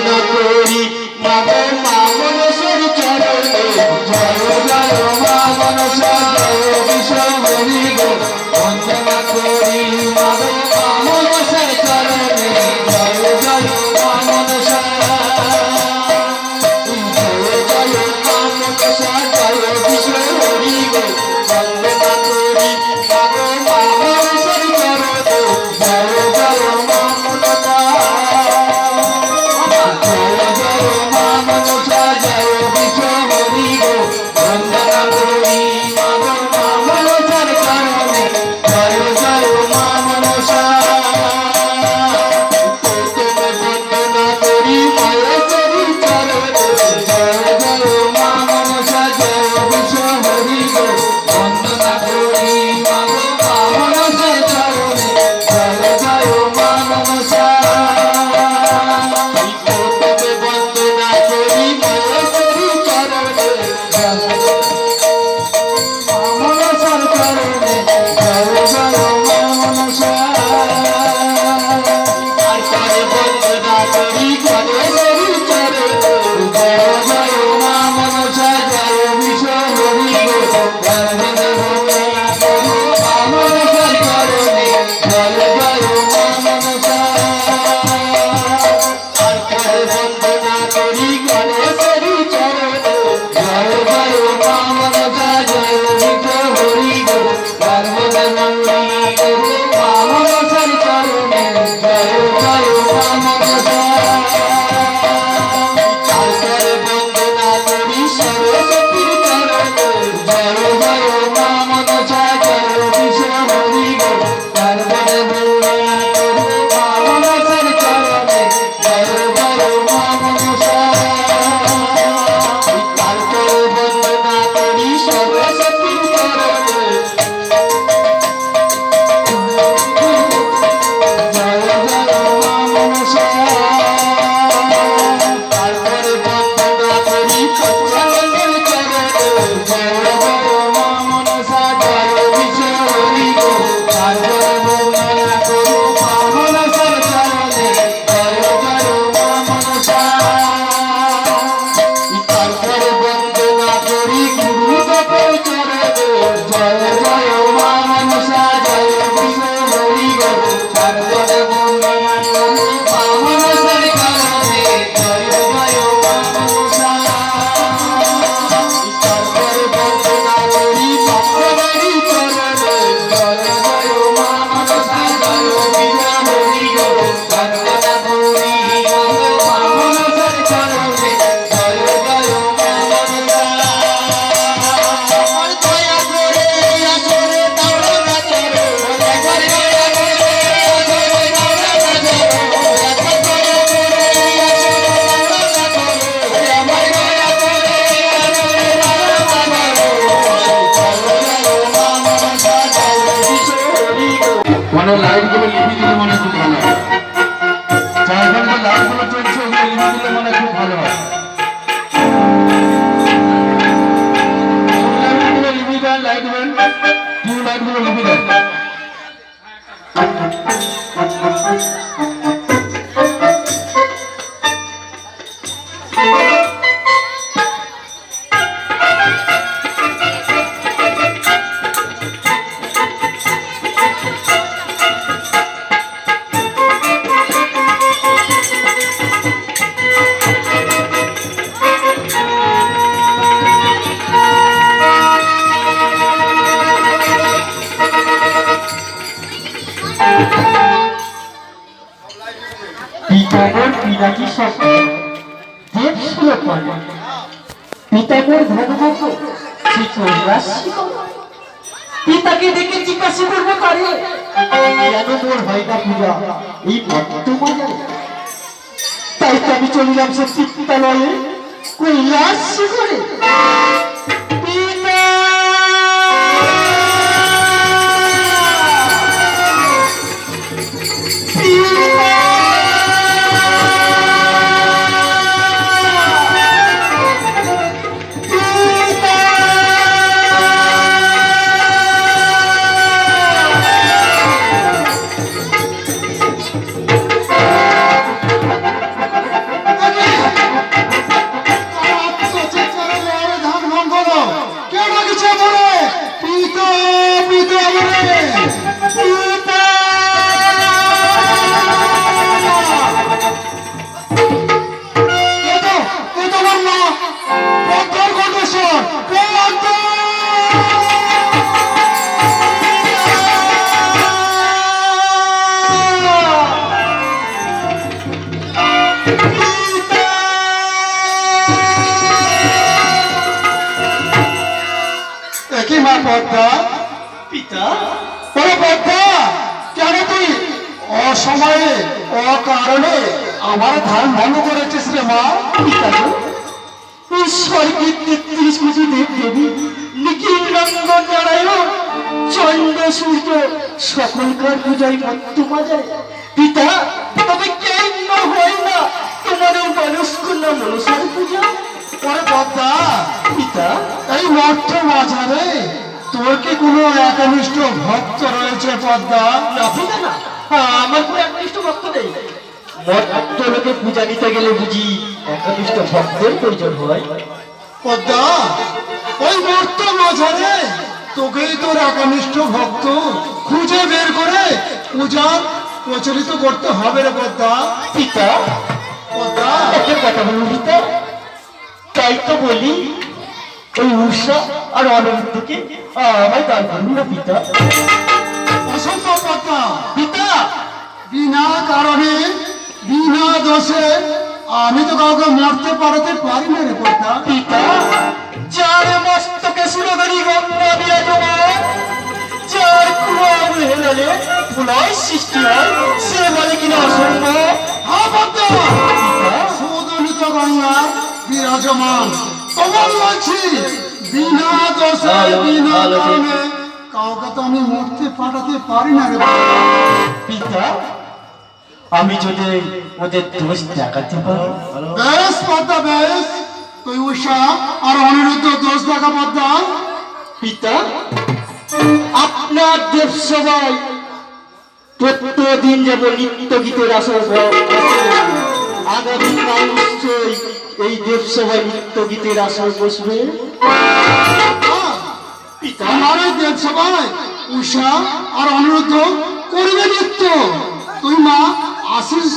বন্দনা করি মাগো মা মনসার চরণে জয় জয় মা মনসা জয় বিশ্বহরি গো বন্দনা করি মাগো মা মনসার চরণে জয় জয় মা মনসা জয় জয় মা মনসা জয় বিশ্বহরি গো বন্দনা করি মাগো মা মনসার চরণে জয় জয় মা মনসা লাইটগুলো লিপি দিলে মনে খুব ভালো হয়। চারখানে লাইটগুলো চলছে ওগুলো লিপি দিলে মনে খুব ভালো হয়। লিপি দেন লাইট দেন টিউব লাইটগুলো লিপি দেন। পিতাকে দেখে জিজ্ঞাসা করবো তারে কেন মোর হয় না পূজা এই বর্তমানে। তাই তো আমি চলিলাম সে চিত্তালয়ে কৈলাস শিখরে। একই মা পদ্মা। পিতা ও পদ্মা, কেন তুই অসময়ে অকারণে আমার ধান ভঙ্গ করেছিস রে মা? পিতা স্বর্গের 33 কোটি দেব দেবী নিখিল রঙ্গ নারায়ণ চন্দ্র সূর্য সকলকার পূজায় মত্ত বাজায়। পিতা তবে কেন হয় না তোমাদের মানুষ কন্যা মনসার পূজা? ওরে পদ্মা, পিতা এই মর্ত বাজারে তোর কি কোনো একনিষ্ঠ ভক্ত রয়েছে পদ্মা? না পিতা না, আমার কোনো একনিষ্ঠ ভক্ত নেই। মত্ত লোকে পূজা দিতে গেলে বুঝি একনিষ্ঠ ভক্তের প্রয়োজন হয়? পদ্মা, ওই মর্ত বাজারে তোকেই তোর একনিষ্ঠ ভক্ত খুঁজে বের করে পূজা প্রচলিত করতে হবে রে পদ্মা। পিতা পদ্মা, একটা কথা বলুন পিতা, তাই তো বলি ওই উষা আর অনন্তকে আমায় দান করুন না পিতা। অসম্ভব পদ্মা। পিতা বিনা কারণে বিনা দোষে আমি তো কাউকে মরতে পারতে পারি না রে পদ্মা। পিতা যার মস্তকে সুরগরি গঙ্গা বিরাজমান, যার কুয়ার হেলালে প্রলয় সৃষ্টি হয়, সে বলে কিনা অসম্ভব? হ্যাঁ পদ্মা, সুদলিত গঙ্গার বিরাজমান তোমার বলছি, বিনা দোষে বিনা কারণে কাউকে তো আমি মরতে পাঠাতে পারি না রে পদ্মা। পিতা আমি যদি ওদের দোষ দেখাতে পারি? বেশ পদ্মা বেশ, তুই উষা আর অনিরুদ্ধ দোষ দেখা পদ্মা। পিতা আপনার দেব সবাই প্রত্যেকদিন যেমন নিত্য গীতের আসর আগামীকাল নিশ্চয়ই এই দেব সবাই নিত্য গীতের আসর বসবে। পিতা আমার এই দেব সভায় উষা আর অনিরুদ্ধ করবে নৃত্য, তুই মা আসিস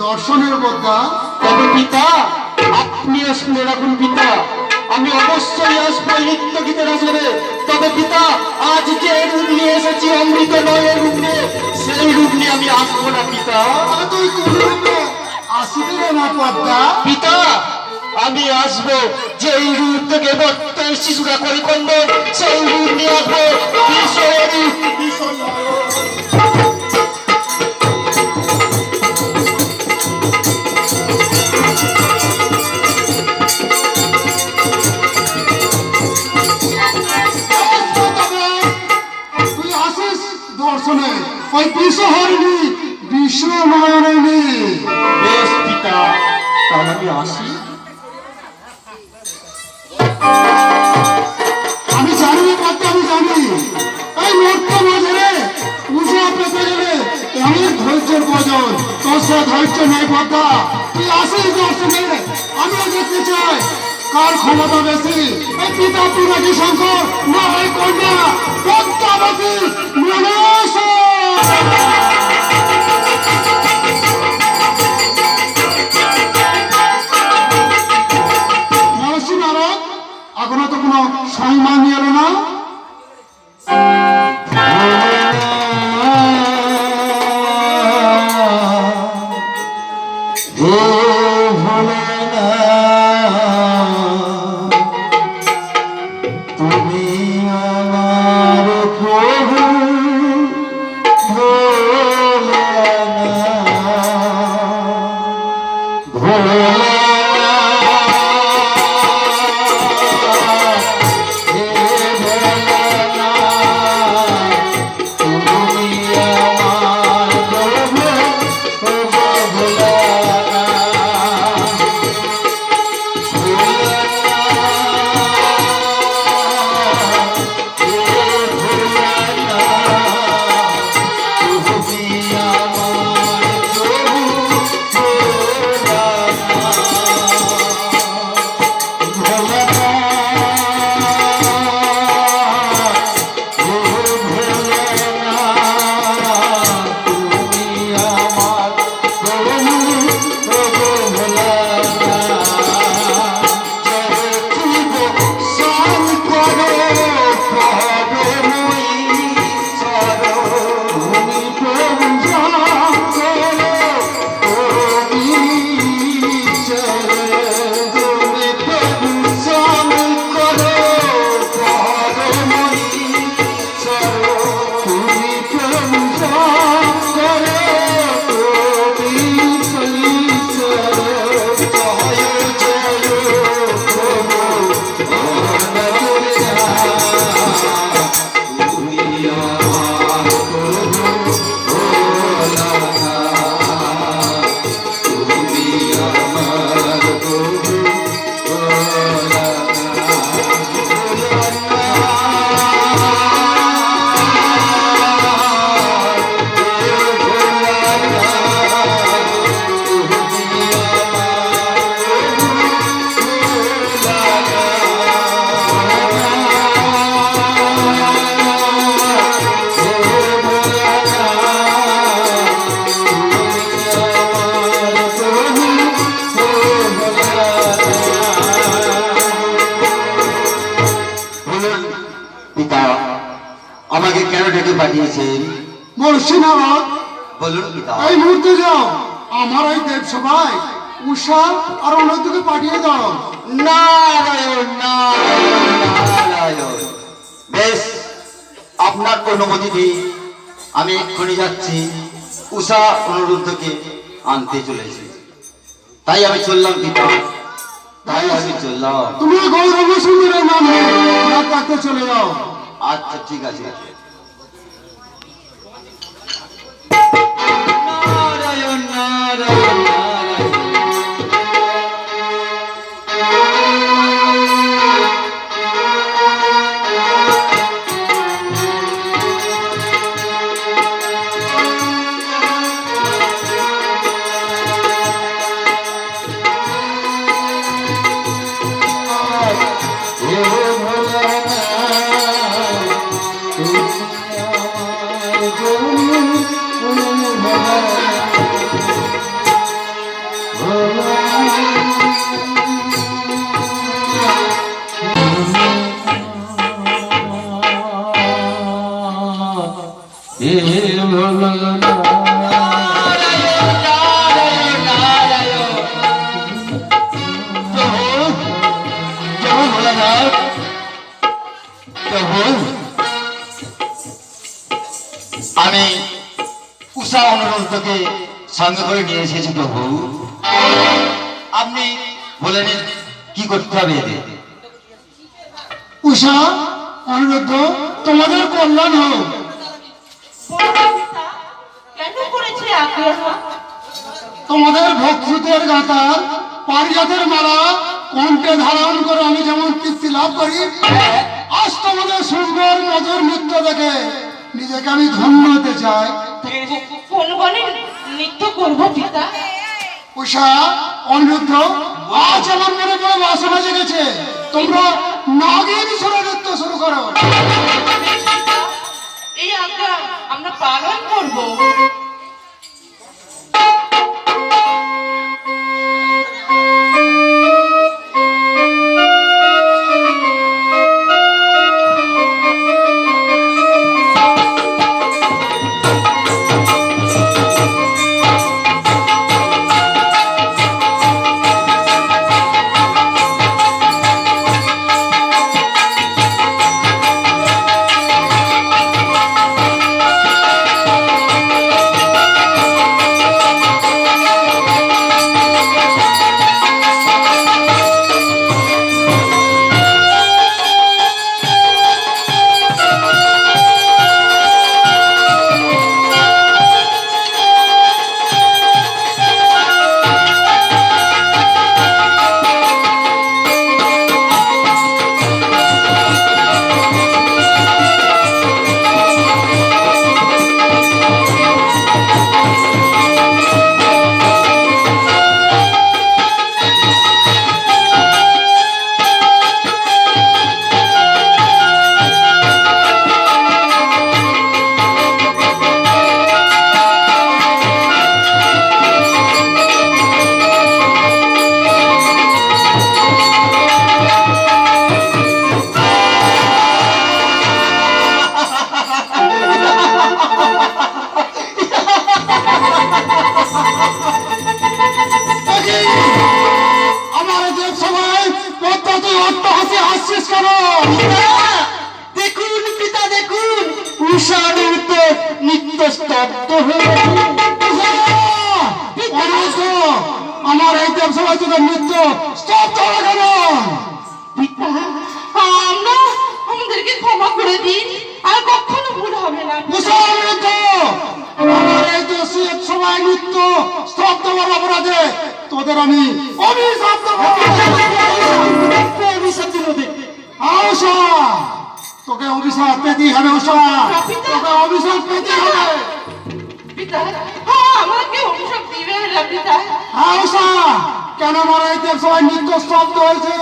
দর্শনের পদ্মা। তবে পিতা আপনিও শুনে রাখুন পিতা, আমি অবশ্যই আসবো এই নিত্য গীতের আসরে। তবে পিতা আজ যে রূপ নিয়ে এসেছি অমৃত নয়ের রূপ নিয়ে, সেই রূপ নিয়ে আমি আসবো না পিতা। তাহলে তুই কোন রূপে আসিবি রে মা পদ্মা? পিতা আমি আসবো যে এই রূপ থেকে বর্তমান শিশুরা করে কন্দন, সেই রূপ নিয়ে আসবো কিশোরী। তুই আসিস দর্শনে ওই বিশ্বহরিণী বিশ্বমায়িনী। বেশ পিতা তাহলে আমি আসি। আমি জানি পদ্মা, আমি জানি এই মর্ত বাজারে পূজা পেতে গেলে অনেক ধৈর্যের প্রয়োজন, তোর সে ধৈর্য নেই পদ্মা। তুই আসিস দর্শনে, আমিও দেখতে চাই কার ক্ষমতা বেশি, এই পিতা পিনাকি শঙ্কর না হয় কন্যা পদ্মাবতী মনসা। মহর্ষি নারদ এখনো তো কোনো সম্মান নিয়ে এলো না। তুমি আমার প্রভু পাঠিয়েছেন? মুর্শিদাবাদ বলুন পিতা। এই মুহূর্তে যাও, আমার এই দেব সভায় উষা আর অন্যদিকে পাঠিয়ে দাও। নারায়ণ নারায়ণ নারায়ণ। বেশ, আপনার অনুমতিতে আমি এক্ষুনি যাচ্ছি। উষা অনুরুদ্ধকে আনতে চলেছি। তাই আমি চললাম পিতা, তাই আমি চললাম। তুমি গৌরব সুন্দরের নাম না ডাকতে চলে যাও। আচ্ছা ঠিক আছে। নারায়ণ নারায়ণ নারায়ণ। আমি উষা অনুরোধকে সঙ্গে করে নিয়ে এসেছি প্রভু। আপনি বলে নিন কি করতে হবে এদের। উষা অনিরুদ্ধ, তোমাদের কল্যাণ হোক। কেন করেছে আগ্রহ? তোমাদের ভক্তির গাঁথার পারিজাতের মালা কণ্ঠে ধারণ করে আমি যেমন তৃপ্তি লাভ করি, আজ তোমাদের সুন্দর মধুর নৃত্য দেখে নিজেকে আমি ধন্য হতে চাই। কোন বনে নৃত্য করবো পিতা? উষা অনিরুদ্ধ, আজ আমার মনে বড় বাসনা জেগেছে, তোমরা নাগিন সুরে নৃত্য শুরু করো। এই আজ্ঞা আমরা পালন করবো। আমার দেব সবাই পদ্ধতি অট্টহাসি হাসছিস কেন? দেখুন পিতা দেখুন, উষা নৃত্য নিত্য স্তব্ধ হয়ে অনিরুদ্ধ, আমার এই দেব সবাই তোদের নৃত্য স্তব্ধ হলো কেন? পিতা, আমরা আমাদেরকে ক্ষমা করে দিন, আর কখনো ভুল হবে না। উষা অনিরুদ্ধ, আমার এই দেশে সবাই নৃত্য স্তব্ধ হওয়ার অপরাধে তোদের আমি অভিশাপ দেবো। অভিশাপ দিল দেখ। উষা, তোকে অভিশাপ পেতেই হবে। উষা, তোকে অভিশাপ পেতেই হবে। পিতা, আমাকে অভিশাপ দিবে না পিতা। উষা, কেন আমার এই দেব সবাই নৃত্য স্তব্ধ হয়েছে,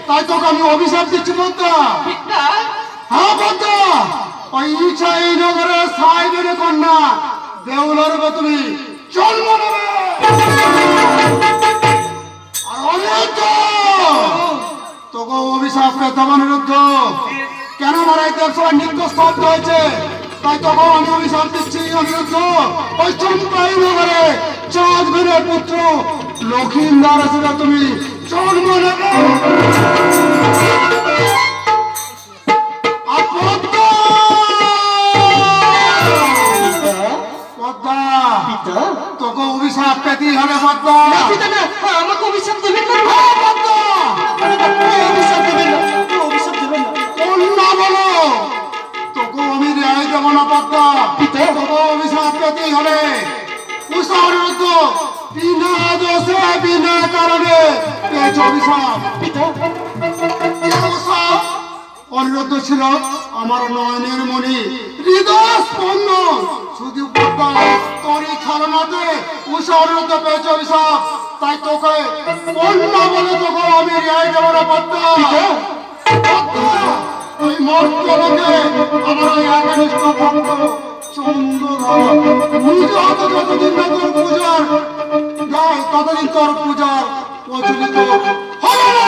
তাই তোকে আমি অভিশাপ দিচ্ছি বন্ধা। পিতা, হ্যাঁ বন্ধা, ওই ইচ্ছা এই নগরের সাইবের কন্যা দেউলের তুমি জন্ম নেবে। আর অনিরুদ্ধ, তোকে অভিশাপ পেতে হবে। অনিরুদ্ধ, কেন আমার এই দেব সবাই নৃত্য স্তব্ধ হয়েছে, তাই তখন আমি অভিশাপ দিচ্ছি অনিরুদ্ধ ওই চম্পাই নগরে চাঁদ ঘরের পুত্র লক্ষিন্দার আছে না তুমি জন্ম নেবে আর পদ্মা পদ্মা পিতা তোকে অভিশাপ পেতেই হবে পদ্মা পিতা না আমাকে অভিশাপ দেবেন না পদ্মা অভিশাপ দেবেন না অভিশাপ দেবেন না কন্যা বলো তোকে আমি রেহাই দেবো না পদ্মা পিতা তোকে অভিশাপ পেতেই হবে উষারুদ্ধ বিনা দোষে বিনা কারণে পেয়েছ অভিশাপ পিতা অনিরুদ্ধ ছিল আমার নয়নের মণি হৃদয় স্পন্দন শুধু পদ্মা তোরই ছলনাতে উষা অনিরুদ্ধ পেয়েছ অভিশাপ তাই তোকে কন্যা বলে তোকে আমি রেহাই দেবো না পদ্মা পদ্মা ওই মর্তলোকে আমার ওই একনিষ্ঠ ভক্ত চন্দ্রধর নিজ হাতে যতদিন না তোর পূজার গায় ততদিন তোর পূজার প্রচলিত হবে না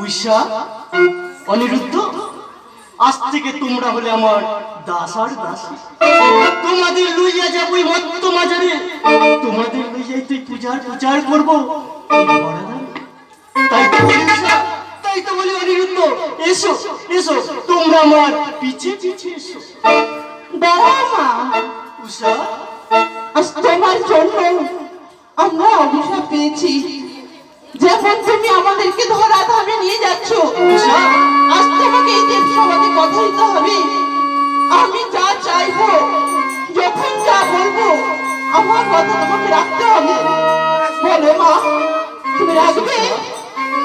উষা অনিরুদ্ধ আজ থেকে তোমরা হলে আমার দাস আর দাসী তোমাদের লইয়া যাবই মত্ত মাজারে তোমাদের লইয়াই তুই পূজার করবো তাই তো বলি উষা, তাই তো বলি অনিরুদ্ধ এসো এসো তোমরা আমার পিছে পিছে এসো দাঁড়াও মা, উষা আজ তোমার জন্য আমরা অভিশাপ পেয়েছি। যেমন তুমি আমাদেরকে ধরা ধামে নিয়ে যাচ্ছ, উষা আজ তোমাকে এই দেব সমাজে কথা দিতে হবে। আমি যা চাইবো, যখন যা বলবো, আমার কথা তোমাকে রাখতে হবে। বলো মা, তুমি রাখবে?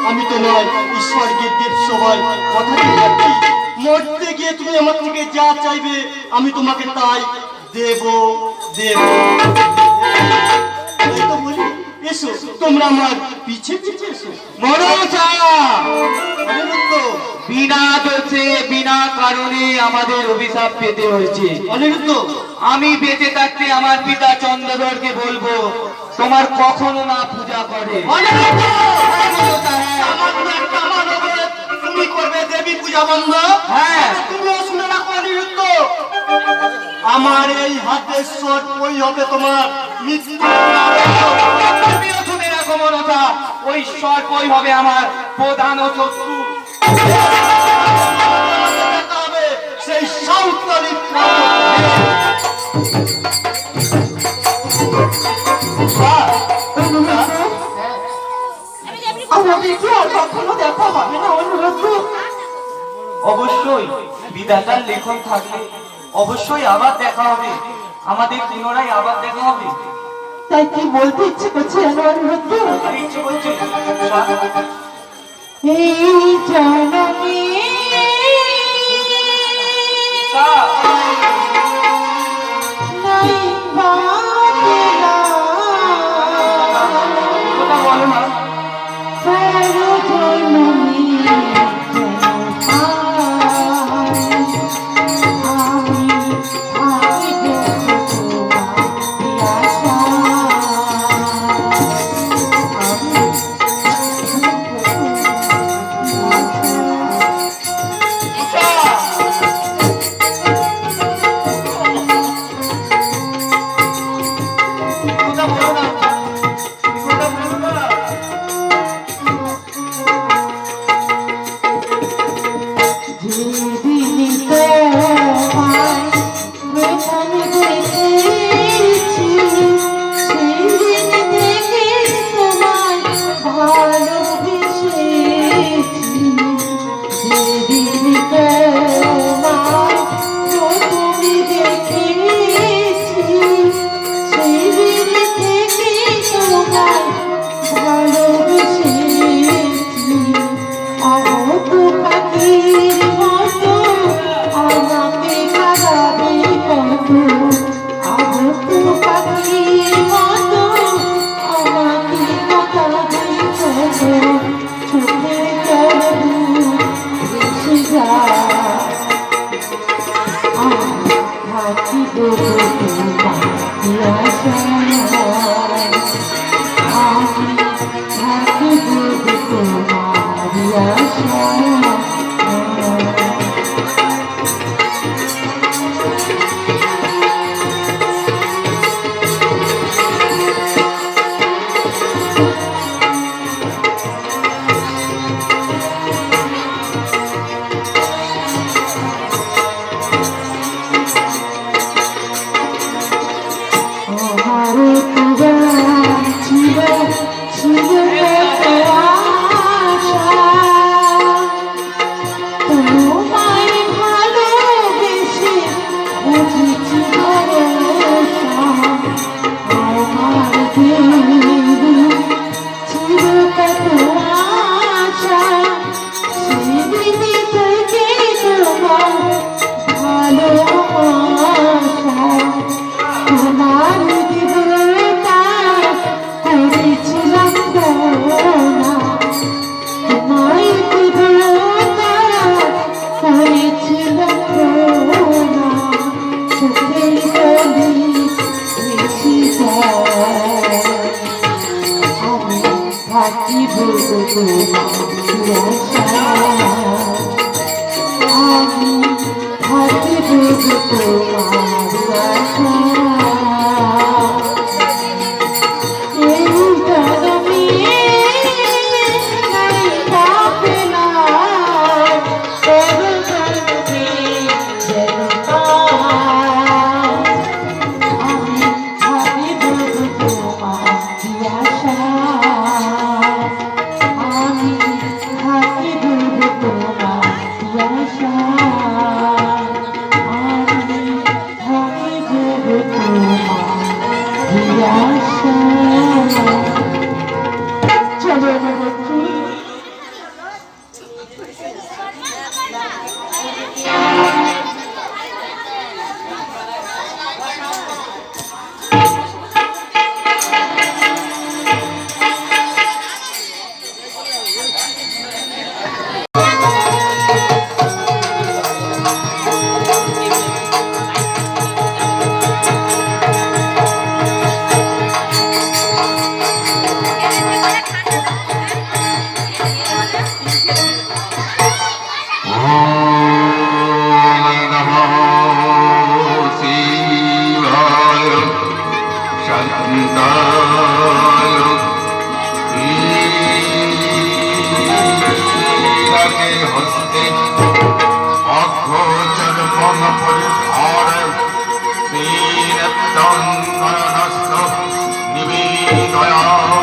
আমি তোমার ঈশ্বরকে দেব সবাই কথা দিয়ে যাচ্ছি, মরতে গিয়ে তুমি আমার থেকে যা চাইবে আমি তোমাকে তাই দেব দেব। তাই তো বলি এসো তোমরা আমার পিছে পিছে এসো। মনসা অনিরুদ্ধ বিনা দোষে বিনা কারণে আমাদের অভিশাপ পেতে হয়েছে। অনিরুদ্ধ আমি বেঁচে থাকতে আমার পিতা চন্দ্রধরকে বলবো তোমার কখনো না পূজা করে। অনিরুদ্ধ সামান্য একটা মানবে তুমি করবে দেবী পূজা বন্ধ? হ্যাঁ। তুমিও শুনে রাখো অনিরুদ্ধ, আমার এই হাতের শট ওই হবে তোমার মৃত্যু। তুমিও শুনে রাখো মনসা, ওই সর্পই হবে আমার প্রধান শত্রু। দেখা হবে সেই সাঁওতালি আমাদেরকে আর কখনো দেখা হবে না অনুরোধ। অবশ্যই বিধাতার লেখন থাকলে অবশ্যই আবার দেখা হবে, আমাদের পুনরায় আবার দেখা হবে। তাই কি বলতে ইচ্ছে করছে জানো অনুরোধ? আর ইচ্ছে করছে এই জনমে নাই বাঁধলা কথা বলো না। পর জনমে চলো আমার বন্ধু। নিবেদয়া